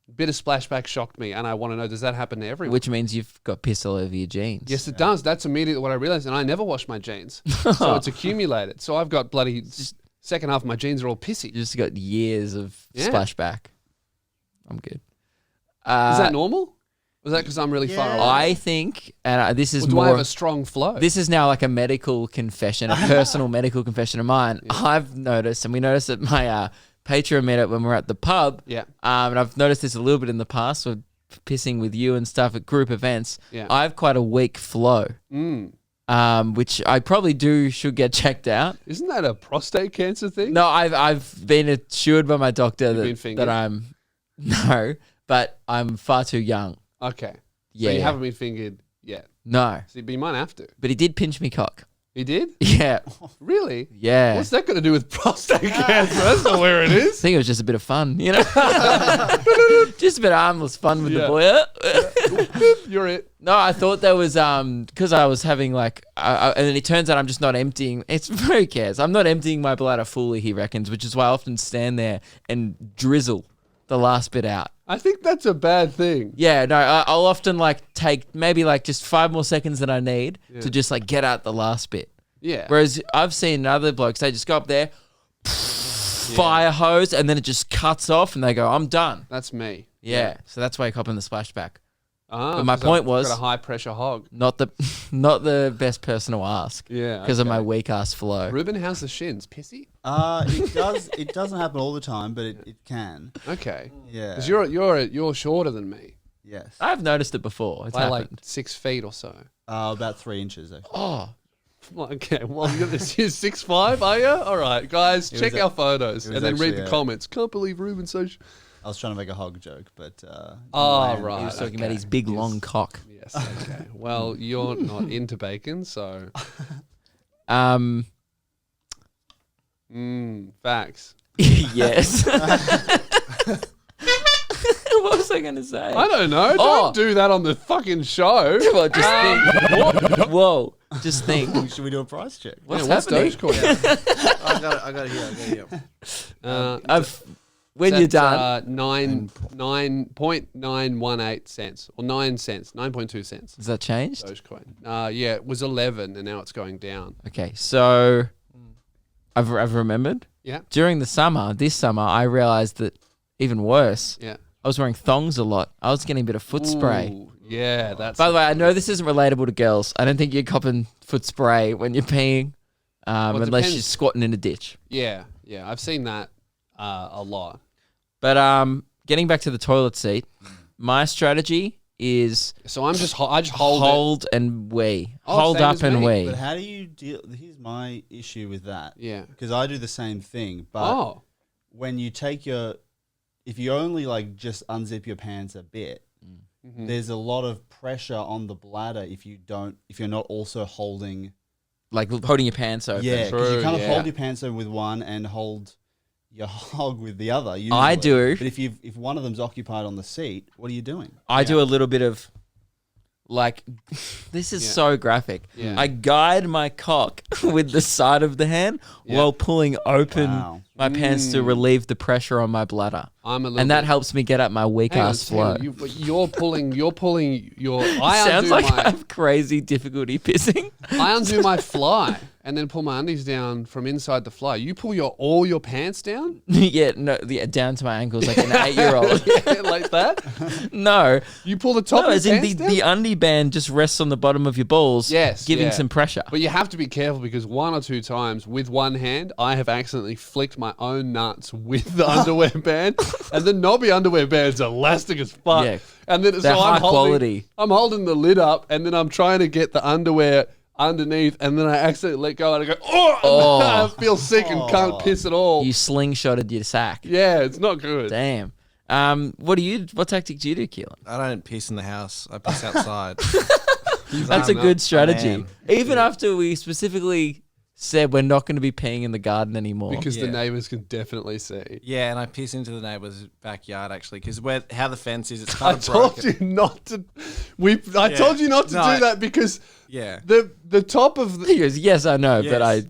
a bit of splashback shocked me, and I want to know: does that happen to everyone? Which means you've got piss all over your jeans. Yes, it does. That's immediately what I realized, and I never wash my jeans, so it's accumulated. So I've got bloody second half of my jeans are all pissy. You just got years of Yeah. splashback. I'm good. Is that normal? Was that because I'm really far away? I think, and this is Or do more. I have a strong flow? This is now like a medical confession, a personal medical confession of mine. I've noticed, and we noticed at my Patreon meetup when we were at the pub. Yeah. And I've noticed this a little bit in the past with pissing with you and stuff at group events. Yeah. I have quite a weak flow, which I probably should get checked out. Isn't that a prostate cancer thing? No, I've been assured by my doctor been fingered? that I'm no, but I'm far too young. Okay. Yeah, So you yeah. haven't been fingered yet. No, So you might have to. but he did pinch me cock. He did? Yeah, Really? yeah. What's that got to do with prostate cancer? That's not where it I is. think it was just a bit of fun, you know? Just a bit of harmless fun with the Yeah. boy. You're it. No, I thought there was, because I was having like, and then it turns out I'm just not emptying, who cares? I'm not emptying my bladder fully, he reckons, which is why I often stand there and drizzle the last bit out. I think that's a bad thing. Yeah, no, I'll often like take maybe like just 5 more seconds than I need to just like get out the last bit. Yeah. Whereas I've seen other blokes, they just go up there, fire hose, and then it just cuts off and they go, I'm done. That's me. Yeah. So that's why I cop in the splashback. But my point was- got a high pressure hog. Not the best person to ask. Yeah. Because of my weak ass flow. Ruben, how's the shins? Pissy? It does. It doesn't happen all the time, but it can. Okay. Yeah. Because you're shorter than me Yes. I've noticed it before. It's by like happened. 6 feet or so. About 3 inches. Actually. Oh, Okay, well, you're 6'5", are you? All right, guys, check was our photos it and was then read the actually, comments. Can't believe Ruben's so... I was trying to make a hog joke, but Oh, land. right. he was talking about okay. his big long cock. Yes, okay. Well, you're not into bacon, so... Facts. Yes. What was I going to say? I don't know. Oh. Don't do that on the fucking show. Well, just think. Whoa. Just think. Should we do a price check? What's What's happening? Dogecoin? I got it here. When you're done. 9.918 cents or 9 cents, 9.2 cents. Has that changed? Dogecoin. Yeah, it was 11 and now it's going down. Okay, so I've remembered. Yeah. During this summer, I realized that even worse, Yeah. I was wearing thongs a lot. I was getting a bit of foot spray. Ooh, yeah, that's. By the way, I know this isn't relatable to girls. I don't think you're copping foot spray when you're peeing, it unless depends. you're squatting in a ditch. Yeah, I've seen that a lot. But getting back to the toilet seat, my strategy is So I just hold it. hold and wee. Oh, Hold same up as and me, wee. But how do you deal? Here's my issue with that. Yeah. Because I do the same thing, but Oh, when you take if you only like just unzip your pants a bit, there's a lot of pressure on the bladder if you're not also holding. Like holding your pants open. Yeah, because True, you kind of yeah. hold your pants open with one and hold your hog with the other. Usually. I do. But if one of them's occupied on the seat, what are you doing? I do a little bit of like this is so graphic. Yeah. I guide my cock with the side of the hand while pulling open Wow. my pants to relieve the pressure on my bladder. I'm a little And that bit- helps me get at my weak Hang on, ass flow. hang on. You're pulling your. I Sounds undo like my. I have crazy difficulty pissing. I undo my fly and then pull my undies down from inside the fly. You pull all your pants down Down to my ankles like an 8-year-old. like that. No, You pull the top no, of as your in pants down. the undie band just rests on the bottom of your balls, Yes, giving yeah. some pressure. But you have to be careful because 1 or 2 times with one hand, I have accidentally flicked my own nuts with the underwear band, and the knobby underwear band's elastic as fuck. Yeah. And then They're high quality. I'm holding the lid up, and then I'm trying to get the underwear underneath, and then I accidentally let go, and I go, oh! I feel sick and can't piss at all. You slingshotted your sack. Yeah, it's not good. Damn. What tactic do you do, Keelan? I don't piss in the house. I piss outside. That's a good strategy. man. Even after we specifically said we're not going to be peeing in the garden anymore. Because the Yeah. neighbors can definitely see. Yeah, and I piss into the neighbour's backyard actually, because how the fence is, it's I kind of told broken. you not to. I told you not to No, do that because Yeah. the top of the, He goes, yes, I know, but I...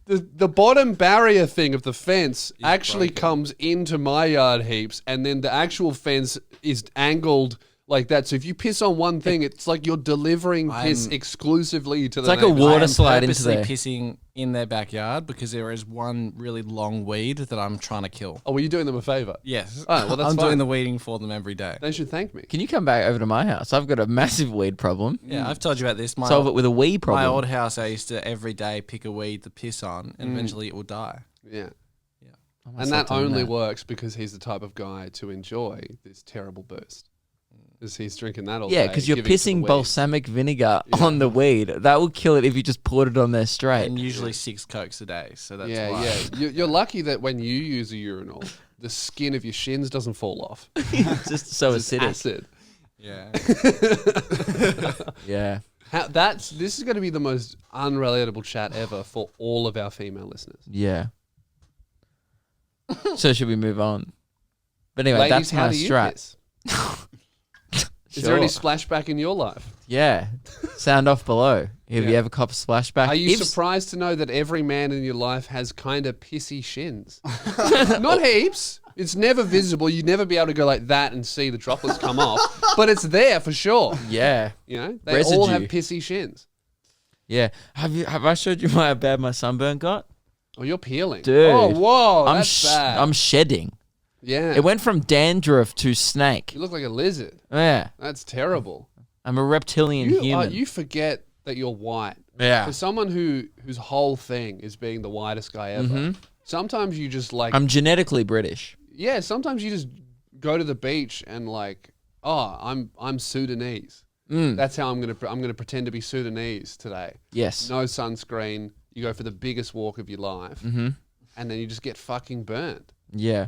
the bottom barrier thing of the fence actually broken. comes into my yard heaps, and then the actual fence is angled like that. So if you piss on one thing, it's like you're delivering piss exclusively to the like a neighbors. water I am slide into purposely there. pissing in their backyard because there is one really long weed that I'm trying to kill. Oh, were you doing them a favor? Yes. Oh, well, that's I'm fine. doing the weeding for them every day. They should thank me. Can you come back over to my house? I've got a massive weed problem. Yeah, I've told you about this. Solve it with a weed My problem. old house, I used to every day pick a weed to piss on, and eventually it will die. Yeah. I must And start that doing only that. works because he's the type of guy to enjoy this terrible burst. Because he's drinking that all Yeah, day, because you're giving it to the pissing weed. balsamic vinegar on the weed. That will kill it if you just poured it on there straight. And usually 6 Cokes a day, so that's Yeah, why. yeah. You're lucky that when you use a urinal, the skin of your shins doesn't fall off. It's just so It's acidic. acid. Yeah. Yeah. This is going to be the most unrelatable chat ever for all of our female listeners. Yeah. So should we move on? But anyway, Ladies, that's how my do you strat. piss? Is there any Sure. splashback in your life? Yeah. Sound off below. Have you Yeah. ever cop a splashback? Are you If- surprised to know that every man in your life has kind of pissy shins? Not heaps. It's never visible. You'd never be able to go like that and see the droplets come off. But it's there for sure. Yeah. You know, they all have Residue. pissy shins. Yeah. Have I showed you how bad my sunburn got? Oh, you're peeling. Dude. Oh, whoa. I'm That's bad. I'm shedding. yeah. It went from dandruff to snake. You look like a lizard. Yeah. That's terrible. I'm a reptilian human. You forget that you're white. Yeah. For someone whose whole thing is being the whitest guy ever, sometimes you just like, I'm genetically British. yeah, sometimes you just go to the beach and like, oh, I'm Sudanese. That's how I'm gonna pretend to be Sudanese today. Yes. No sunscreen. You go for the biggest walk of your life, and then you just get fucking burnt. Yeah.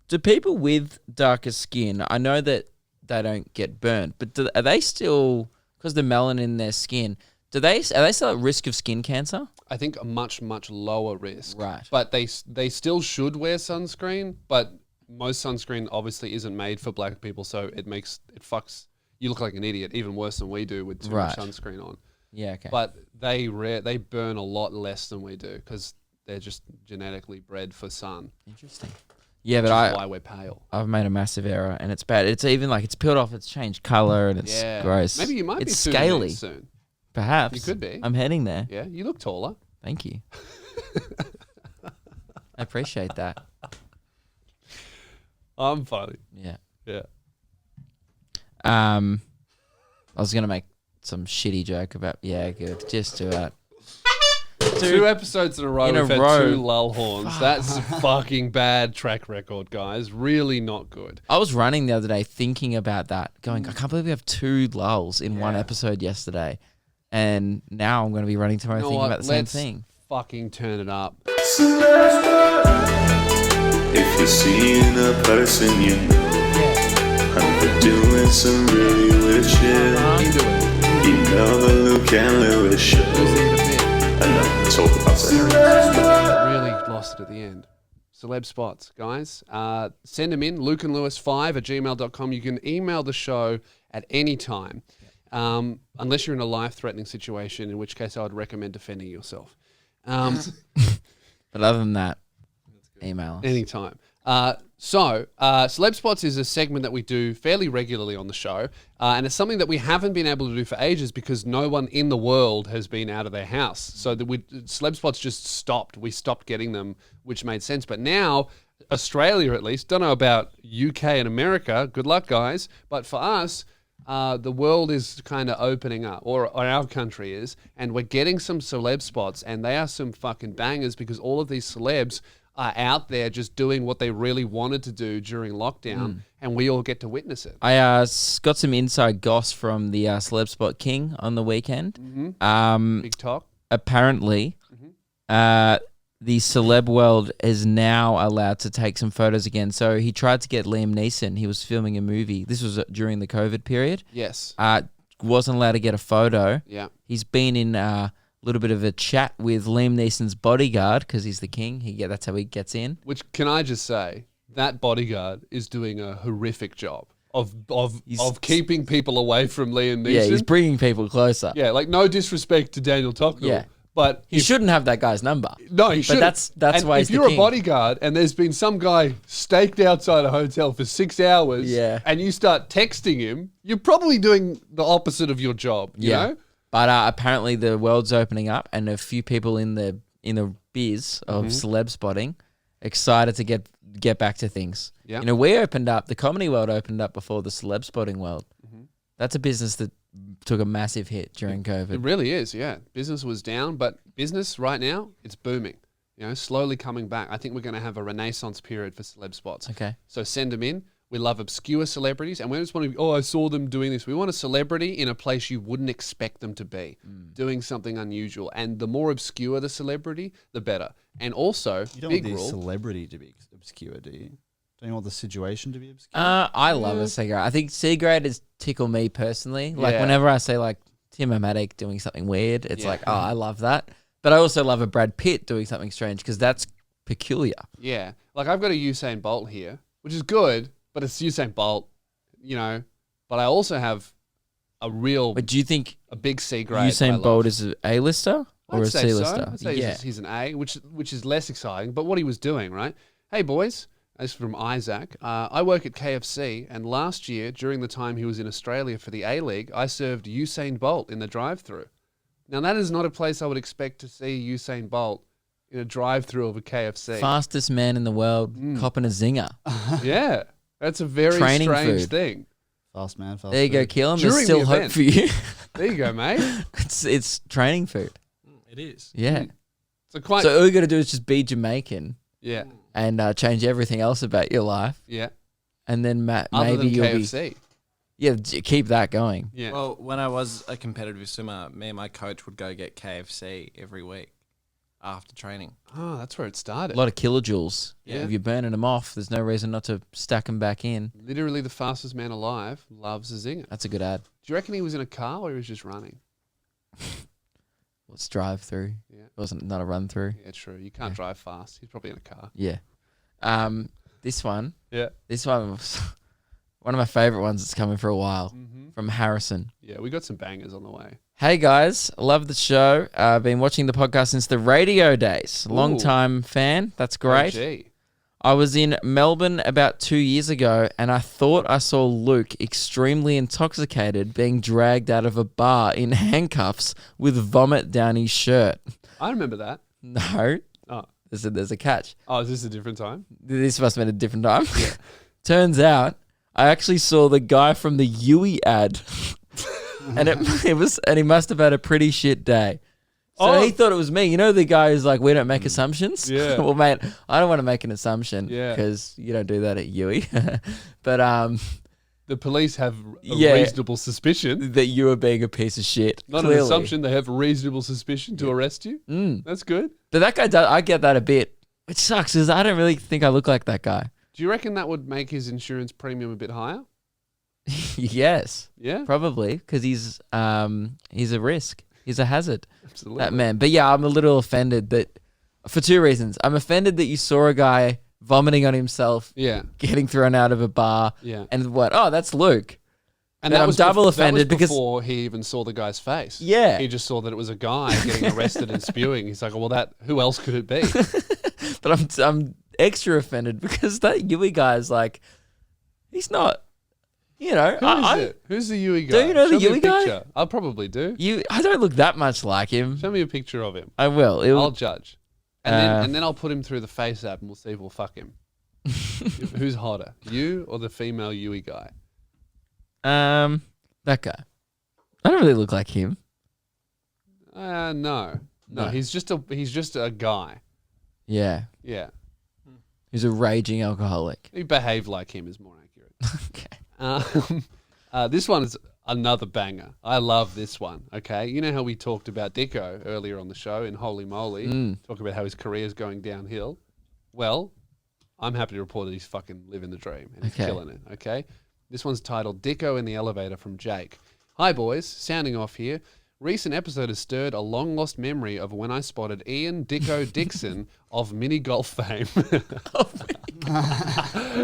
Do people with darker skin, I know that they don't get burnt, but are they still, because the melanin in their skin, are they still at risk of skin cancer? I think a much lower risk. Right. But they still should wear sunscreen, but most sunscreen obviously isn't made for black people, so it fucks you look like an idiot, even worse than we do with too much sunscreen on. Yeah, okay. But they burn a lot less than we do because they're just genetically bred for sun. Interesting. Yeah, Which but is why we're pale. I've made a massive error, and it's bad. It's even like it's peeled off, it's changed color, and it's gross. Maybe you might it's be scaly. Sudanese soon. Perhaps. You could be. I'm heading there. Yeah, you look taller. Thank you. I appreciate that. I'm funny. Yeah. Yeah. I was gonna make some shitty joke about good. Just do that. Two episodes in a row, in a we've had row. 2 lull horns. That's a fucking bad track record, guys. Really not good. I was running the other day thinking about that, going, I can't believe we have 2 lulls in one episode yesterday. And now I'm going to be running tomorrow You know thinking what? about the same Let's thing. fucking turn it up. If you're seeing a person you know, and they're doing some really Luke and Lewis show. Losing it a bit. And then talk about it. Really lost it at the end. Celeb spots, guys. Send them in, lukeandlewis5@gmail.com. You can email the show at any time, unless you're in a life-threatening situation, in which case I would recommend defending yourself. But other than that, email us. Anytime. Celeb Spots is a segment that we do fairly regularly on the show, and it's something that we haven't been able to do for ages because no one in the world has been out of their house. So Celeb Spots just stopped. We stopped getting them, which made sense. But now, Australia at least, don't know about UK and America, good luck guys, but for us, the world is kind of opening up, or our country is, and we're getting some celeb spots, and they are some fucking bangers because all of these celebs are out there just doing what they really wanted to do during lockdown, and we all get to witness it. I got some inside goss from the Celeb Spot King on the weekend. Big talk. Apparently, the celeb world is now allowed to take some photos again. So he tried to get Liam Neeson. He was filming a movie. This was during the COVID period. Yes. Wasn't allowed to get a photo. Yeah. He's been in a little bit of a chat with Liam Neeson's bodyguard because he's the king. That's how he gets in. Which, can I just say, that bodyguard is doing a horrific job of keeping people away from Liam Neeson. Yeah, he's bringing people closer. Yeah, like no disrespect to Daniel Tocqueville. Yeah. But He shouldn't have that guy's number. No, he should. But that's and why if he's you're the a king. bodyguard and there's been some guy staked outside a hotel for 6 hours, Yeah. and you start texting him, you're probably doing the opposite of your job. You know? But apparently the world's opening up, and a few people in the biz of celeb spotting excited to get back to things. Yeah. You know, we opened up, the comedy world opened up before the celeb spotting world. That's a business that took a massive hit during COVID. It really is, yeah. Business was down, but business right now, it's booming. You know, slowly coming back. I think we're going to have a renaissance period for celeb spots. Okay. So send them in. We love obscure celebrities, and we just want to, I saw them doing this. We want a celebrity in a place you wouldn't expect them to be, doing something unusual. And the more obscure the celebrity, the better. And also, You don't big want the rule. celebrity to be obscure, do you? Don't you want the situation to be obscure? I love a C grade. I think C grade is tickle me personally. Like Yeah. whenever I say like Tim O'Matic doing something weird, it's Yeah. like, oh, I love that. But I also love a Brad Pitt doing something strange because that's peculiar. Yeah. Like I've got a Usain Bolt here, which is good, but it's Usain Bolt, you know. But I also have a But do you think big C grade. that I Usain love. Bolt is an A-lister or I'd a say so. C-lister? I'd say he's an A, which is less exciting. But what he was doing, right? Hey, boys, this is from Isaac. I work at KFC, and last year, during the time he was in Australia for the A-League, I served Usain Bolt in the drive-thru. Now, that is not a place I would expect to see Usain Bolt in a drive-thru of a KFC. Fastest man in the world, copping a zinger. Yeah, that's a very Training strange food. thing. Fast man, fast There you go, food. Keelan. During There's still the hope event. for you. There you go, mate. it's training food. It is. Yeah. So quite. So all you got to do is just be Jamaican yeah, and change everything else about your life, yeah. and then Other maybe than you'll KFC. keep that going. Yeah. Well, when I was a competitive swimmer, me and my coach would go get KFC every week after training. Oh, that's where it started. A lot of kilojoules. Yeah. If you're burning them off, there's no reason not to stack them back in. Literally, the fastest man alive loves a zinger. That's a good ad. Do you reckon he was in a car or he was just running? Let's drive through. Yeah. It wasn't not a run through. Yeah, true. You can't drive fast. He's probably in a car. Yeah. This one Yeah. was one of my favorite ones that's coming for a while from Harrison. Yeah, we got some bangers on the way. Hey guys, love the show. I've been watching the podcast since the radio days. Long Ooh. time fan. That's great. OG. I was in Melbourne about 2 years ago and I thought I saw Luke extremely intoxicated being dragged out of a bar in handcuffs with vomit down his shirt. I remember that. No, Oh, there's a catch. oh, is this a different time? This must have been a different time. Turns out I actually saw the guy from the Yui ad. And he must have had a pretty shit day. So Oh. he thought it was me. You know the guy who's like, we don't make assumptions? Yeah. Well, mate, I don't want to make an assumption Yeah. because you don't do that at Yui. But The police have a Yeah. reasonable suspicion. that you are being a piece of shit. Not clearly. an assumption. They have a reasonable suspicion to arrest you. That's good. But that guy does, I get that a bit. Which sucks because I don't really think I look like that guy. Do you reckon that would make his insurance premium a bit higher? Yes, Yeah. probably because he's a risk. He's a hazard. Absolutely. That man. But yeah, I'm a little offended that for two reasons. I'm offended that you saw a guy vomiting on himself, Yeah. getting thrown out of a bar, Yeah. and what? Oh, that's Luke. And Then I'm double offended that was because- before he even saw the guy's face. Yeah. He just saw that it was a guy getting arrested and spewing. He's like, well, who else could it be? But I'm extra offended because that Yui guy is like, he's not, you know. Who is it? Who's the Yui guy? Do you know the Show me a Yui guy? picture. I probably do. I don't look that much like him. Show me a picture of him. I will. I'll judge. And then I'll put him through the face app and we'll see if we'll fuck him. Who's hotter, you or the female Yui guy? That guy. I don't really look like him. No. No. He's just a guy. Yeah. Yeah. He's a raging alcoholic. He behaved like him is more accurate. Okay. This one is another banger. I love this one. Okay, you know how we talked about Dicko earlier on the show in Holy Moly, talk about how his career is going downhill. Well, I'm happy to report that he's fucking living the dream and he's Okay. killing it. Okay, this one's titled "Dicko in the Elevator" from Jake. Hi boys, sounding off here. Recent episode has stirred a long-lost memory of when I spotted Ian Dicko Dixon of mini golf fame.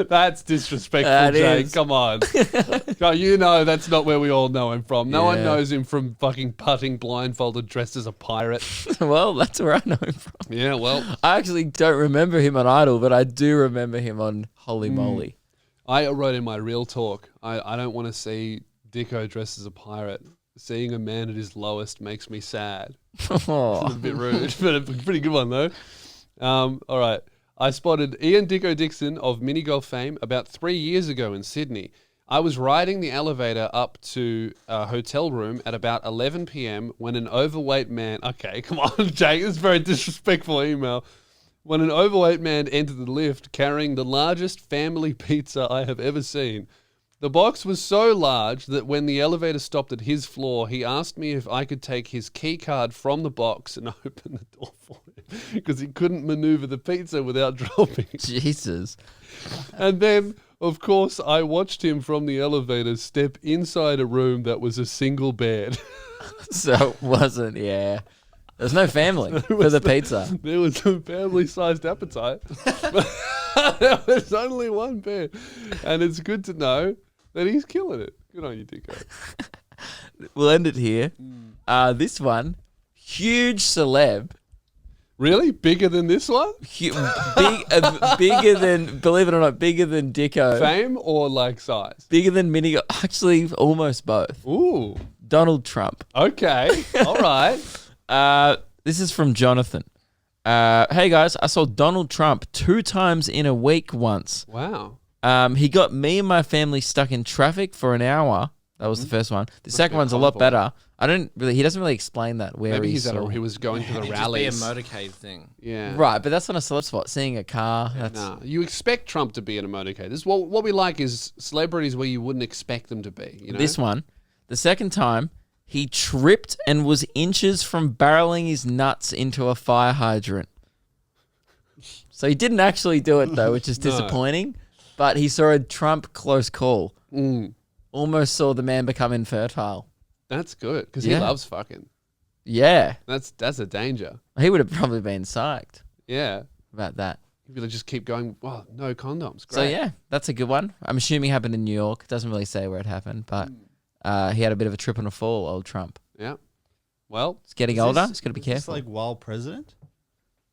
That's disrespectful, That Jake. is. Come on. God, you know that's not where we all know him from. No one Yeah. knows him from fucking putting blindfolded dressed as a pirate. Well, that's where I know him from. Yeah, well, I actually don't remember him on Idol, but I do remember him on Holy Moly. I wrote in my real talk, I don't want to see Dicko dressed as a pirate. Seeing a man at his lowest makes me sad. A Oh. bit rude, but a pretty good one though. All right. I spotted Ian Dicko Dixon of mini golf fame about 3 years ago in Sydney. I was riding the elevator up to a hotel room at about 11 p.m. when an overweight man... Okay, come on, Jake. This is a very disrespectful email. When an overweight man entered the lift carrying the largest family pizza I have ever seen. The box was so large that when the elevator stopped at his floor, he asked me if I could take his key card from the box and open the door for him because he couldn't maneuver the pizza without dropping. Jesus. And then, of course, I watched him from the elevator step inside a room that was a single bed. So it wasn't, yeah. There's no family for the pizza. There was a family-sized appetite. There was only one bed. And it's good to know that he's killing it. Good on you, Dicko. We'll end it here. This one, huge celeb. Really? Bigger than this one? Bigger than, believe it or not, bigger than Dicko. Fame or like size? Bigger than Mini. Actually, almost both. Ooh. Donald Trump. Okay. All right. This is from Jonathan. Hey guys, I saw Donald Trump 2 times in a week once. Wow. He got me and my family stuck in traffic for an hour. That was the first one. The second one's a lot better. He doesn't really explain that where Maybe he he was going to the It'd rallies. just be a motorcade thing. Yeah. Right, but that's not a celeb spot. Seeing a car, that's Nah, you expect Trump to be in a motorcade. This is what we like is celebrities where you wouldn't expect them to be. You know? this one. The second time, he tripped and was inches from barreling his nuts into a fire hydrant. So he didn't actually do it though, which is No. disappointing. But he saw a Trump close call. Almost saw the man become infertile. That's good because he Yeah. loves fucking. Yeah, That's a danger. he would have probably been psyched Yeah. about that. He'd be just keep going. Well, no condoms. Great. So yeah, that's a good one. I'm assuming it happened in New York. It doesn't really say where it happened, but he had a bit of a trip and a fall, old Trump. Yeah. Well, He's getting older. He's got to be careful. Like while president?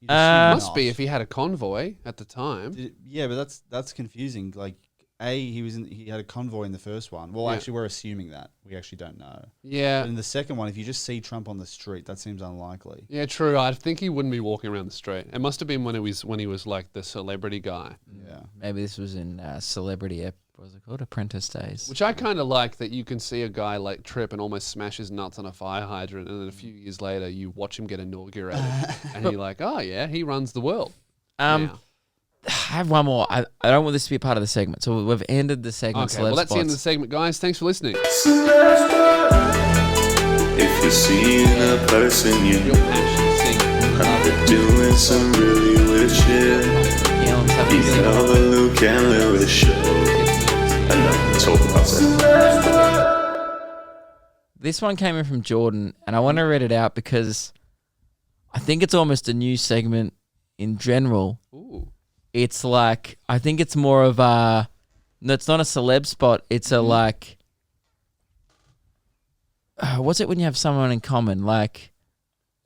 You'd must assume be not. if he had a convoy at the time. Yeah, but that's confusing. Like, he had a convoy in the first one. Well, Yeah. actually, we're assuming that. We actually don't know. Yeah. But in the second one, if you just see Trump on the street, that seems unlikely. Yeah, true. I think he wouldn't be walking around the street. It must have been when he was like the celebrity guy, Yeah. Maybe this was in Celebrity, what was it called? Apprentice Days. which I kind of like that you can see a guy like trip and almost smash his nuts on a fire hydrant, and then a few years later you watch him get inaugurated, and you're like, oh yeah, he runs the world. now. I have one more. I don't want this to be a part of the segment, so we've ended the segment. Okay, well that's the end of the segment, guys. Thanks for listening. If you're seeing a person you Your passion sing. they're doing some really weird shit, you tell the Luke and Lewis show. And now talk about it. This one came in from Jordan, and I want to read it out because I think it's almost a new segment in general. Ooh. It's like, I think it's more of a, no, it's not a celeb spot. It's a like, what's it when you have someone in common? Like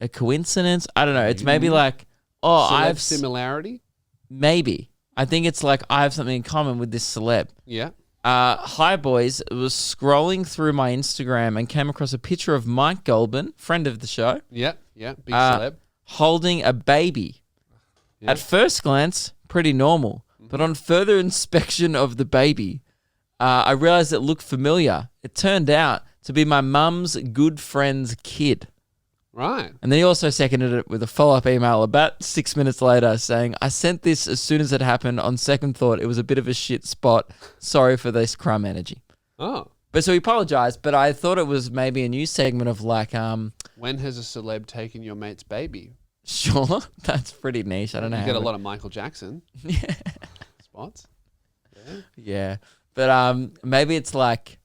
a coincidence? I don't know. It's maybe like, oh, Celeb similarity? maybe. I think it's like I have something in common with this celeb. Yeah. Hi, boys. I was scrolling through my Instagram and came across a picture of Mike Goldman, friend of the show, Yeah. Big celeb. holding a baby. Yeah. At first glance, pretty normal. But on further inspection of the baby, I realized it looked familiar. It turned out to be my mum's good friend's kid. Right. And then he also seconded it with a follow-up email about 6 minutes later saying, I sent this as soon as it happened. On second thought, it was a bit of a shit spot. Sorry for this crumb energy. Oh. But so he apologized, but I thought it was maybe a new segment of like, When has a celeb taken your mate's baby? sure, that's pretty niche. I don't know You how get a it- lot of Michael Jackson spots. Yeah. But maybe it's like,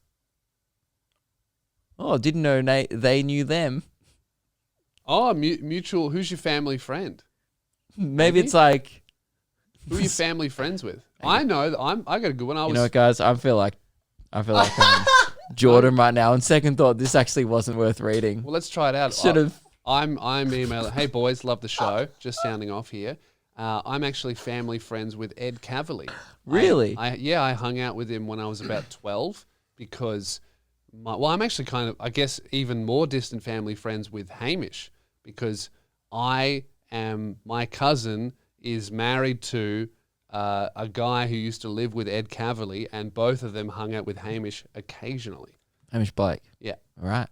oh, didn't know they knew them. Oh, mutual. Who's your family friend? Maybe it's like, Who are you family friends with? I know. I got a good one. you know what, guys? I feel like Jordan right now. On second thought, this actually wasn't worth reading. Well, let's try it out. Should have. I'm emailing. Hey boys, love the show. Just sounding off here. I'm actually family friends with Ed Cavalier. Really? I hung out with him when I was about 12 because I'm actually kind of, I guess, even more distant family friends with Hamish because my cousin is married to a guy who used to live with Ed Cavalier, and both of them hung out with Hamish occasionally. Hamish Blake. Yeah. All right.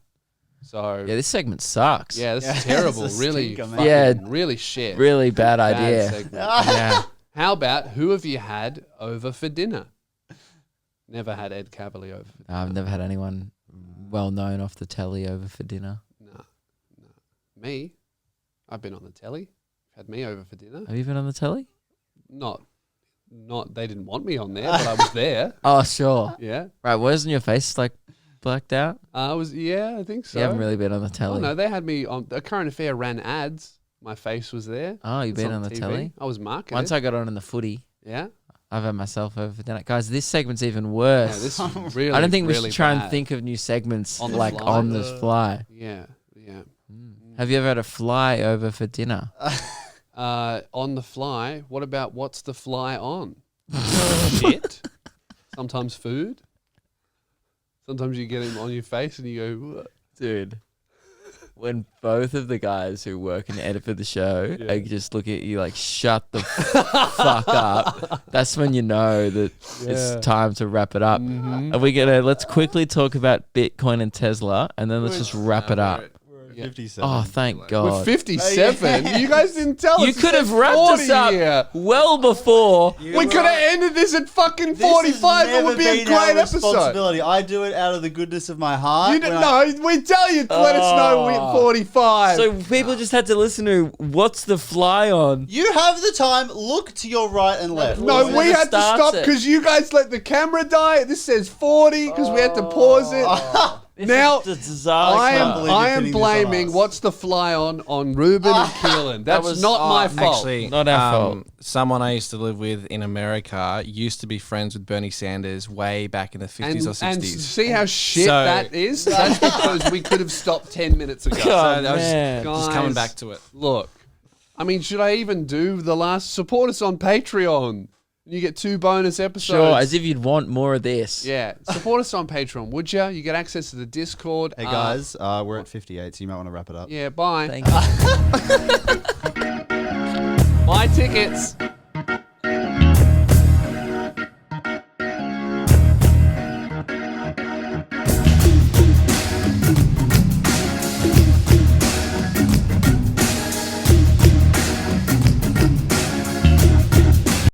So Yeah, this segment sucks. yeah, this is It's terrible. a Really, stinker, man. fucking, Yeah. really shit. Really bad Bad idea. segment. Yeah. How about who have you had over for dinner? Never had Ed Cavalier over for dinner. I've never had anyone well known off the telly over for dinner. No. Me? I've been on the telly. Had me over for dinner. Have you been on the telly? Not. They didn't want me on there, but I was there. Oh, sure. Yeah. Right, wasn't your face like blacked out? I think so. You haven't really been on the Oh, telly. no, they had me on. The Current Affair ran ads. My face was there. Oh, you've It's been on the TV. telly? I was marketed. Once I got on in the footy, Yeah. I've had myself over for dinner. Guys, this segment's even Yeah, worse. this is really, I don't think we really should try bad. and think of new segments On the like fly? on the fly. Yeah. Have you ever had a fly over for dinner? On the fly. What about what's the fly on? Shit. Sometimes food. Sometimes you get him on your face and you go, "What?" Dude, when both of the guys who work and edit for the show they just look at you like, shut the fuck up, that's when you know that it's time to wrap it up. Mm-hmm. Are we let's quickly talk about Bitcoin and Tesla and then let's just wrap it up. Yeah. 57. Oh, thank We're God. 57. You guys didn't tell us. You It could said have wrapped 40 us up here. well before. We could have ended this at fucking This has 45. It never would be a been our great episode. responsibility. I do it out of the goodness of my heart. You didn't know. We tell you to let us know we're 45. So people just had to listen to what's the fly on. You have the time. Look to your right and left. no, Well, we it had to starts stop it. because you guys let the camera die. This says 40 because we had to pause it. Now, It's a disaster. I can't believe you're am pinning this on blaming us. what's the fly on Ruben and Keelan. That's was- not my fault. Actually, Not our fault. Someone I used to live with in America used to be friends with Bernie Sanders way back in the 50s or 60s. and see how shit So- that is? That's because we could have stopped 10 minutes ago. Oh, I was man. just coming Guys, back to it. Look, I mean, should I even do the last? Support us on Patreon. You get 2 bonus episodes. Sure, as if you'd want more of this. Yeah, support us on Patreon, would you? You get access to the Discord. Hey guys, we're at 58, so you might want to wrap it up. Yeah, bye. Thank you. Buy tickets.